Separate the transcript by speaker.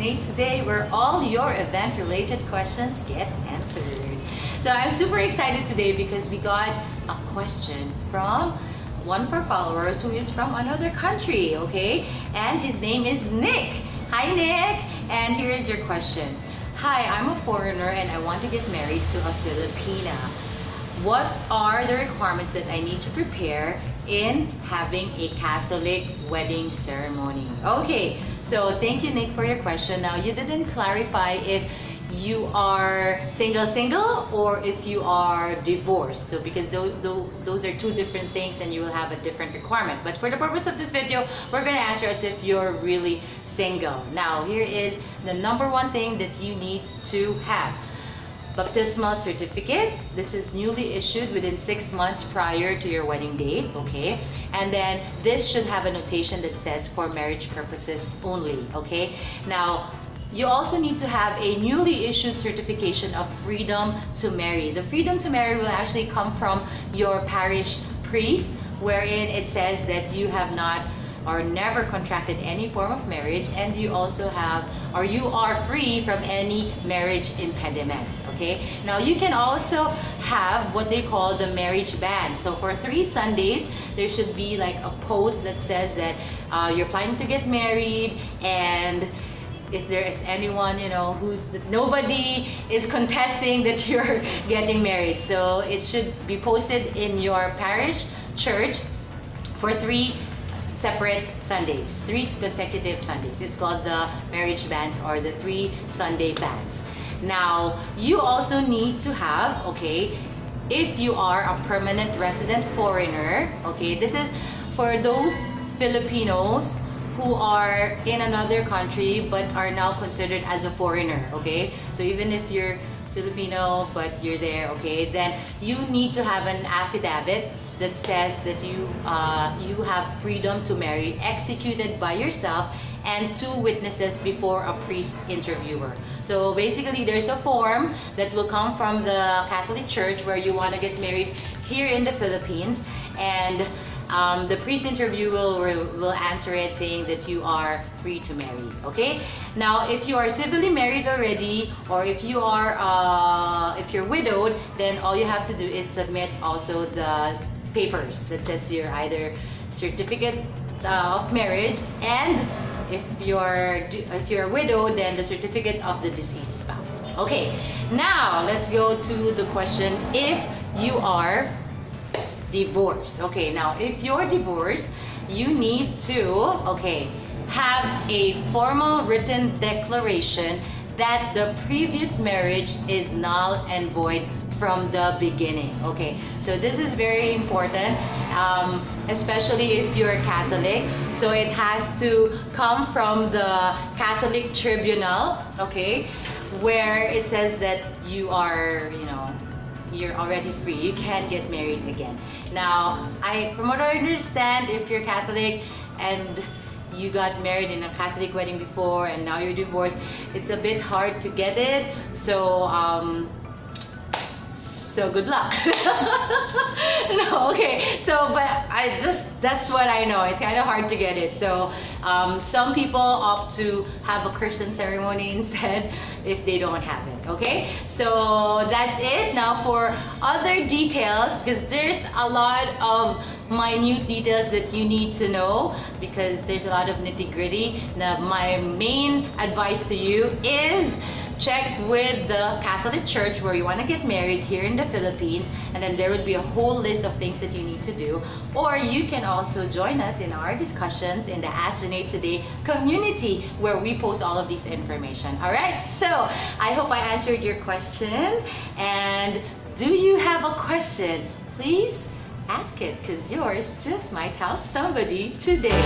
Speaker 1: Today, where all your event-related questions get answered. So I'm super excited today because we got a question from one of our followers who is from another country, okay? And his name is Nick. Hi, Nick. And here is your question. Hi, I'm a foreigner and I want to get married to a Filipina. What are the requirements that I need to prepare in having a Catholic wedding ceremony? Okay, so thank you, Nick, for your question. Now, you didn't clarify if you are single or if you are divorced. So because those are two different things and you will have a different requirement. But for the purpose of this video, we're going to answer as if you're really single. Now, here is the number one thing that you need to have. Baptismal certificate. This is newly issued within 6 months prior to your wedding date, okay? And then this should have a notation that says for marriage purposes only, okay? Now, you also need to have a newly issued certification of freedom to marry. The freedom to marry will actually come from your parish priest, wherein it says that you have not or never contracted any form of marriage, and you also have, or you are free from any marriage impediments, okay? Now, you can also have what they call the marriage ban. So for 3 Sundays, there should be like a post that says that you're planning to get married, and if there is anyone, you know, nobody is contesting that you're getting married. So it should be posted in your parish church for 3 separate Sundays, 3 consecutive Sundays. It's called the marriage bans or the 3 Sunday bans. Now, you also need to have, okay, if you are a permanent resident foreigner, okay, this is for those Filipinos who are in another country but are now considered as a foreigner, okay? So even if you're Filipino but you're there, okay, then you need to have an affidavit that says that you have freedom to marry, executed by yourself and 2 witnesses before a priest interviewer. So basically, there's a form that will come from the Catholic Church where you want to get married here in the Philippines, and the priest interviewer will answer it saying that you are free to marry, okay? Now, if you are civilly married already, or if you are if you're widowed, then all you have to do is submit also the papers that says you're either certificate of marriage, and if you're widowed, then the certificate of the deceased spouse. Okay, now let's go to the question if you are divorced. Okay, now if you're divorced, you need to, okay, have a formal written declaration that the previous marriage is null and void from the beginning. Okay, so this is very important, especially if you're Catholic. So it has to come from the Catholic Tribunal, okay, where it says that you are, you know, you're already free, you can't get married again. Now, from what I understand, if you're Catholic and you got married in a Catholic wedding before and now you're divorced, it's a bit hard to get it. So good luck. No, okay. So, but that's what I know. It's kind of hard to get it. So, some people opt to have a Christian ceremony instead if they don't have it, okay? So, that's it. Now, for other details, because there's a lot of minute details that you need to know, because there's a lot of nitty-gritty. Now, my main advice to you is check with the Catholic Church where you want to get married here in the Philippines, and then there would be a whole list of things that you need to do. Or you can also join us in our discussions in the Ask Jenne Today community where we post all of this information. Alright, so I hope I answered your question, and do you have a question? Please ask it, because yours just might help somebody today.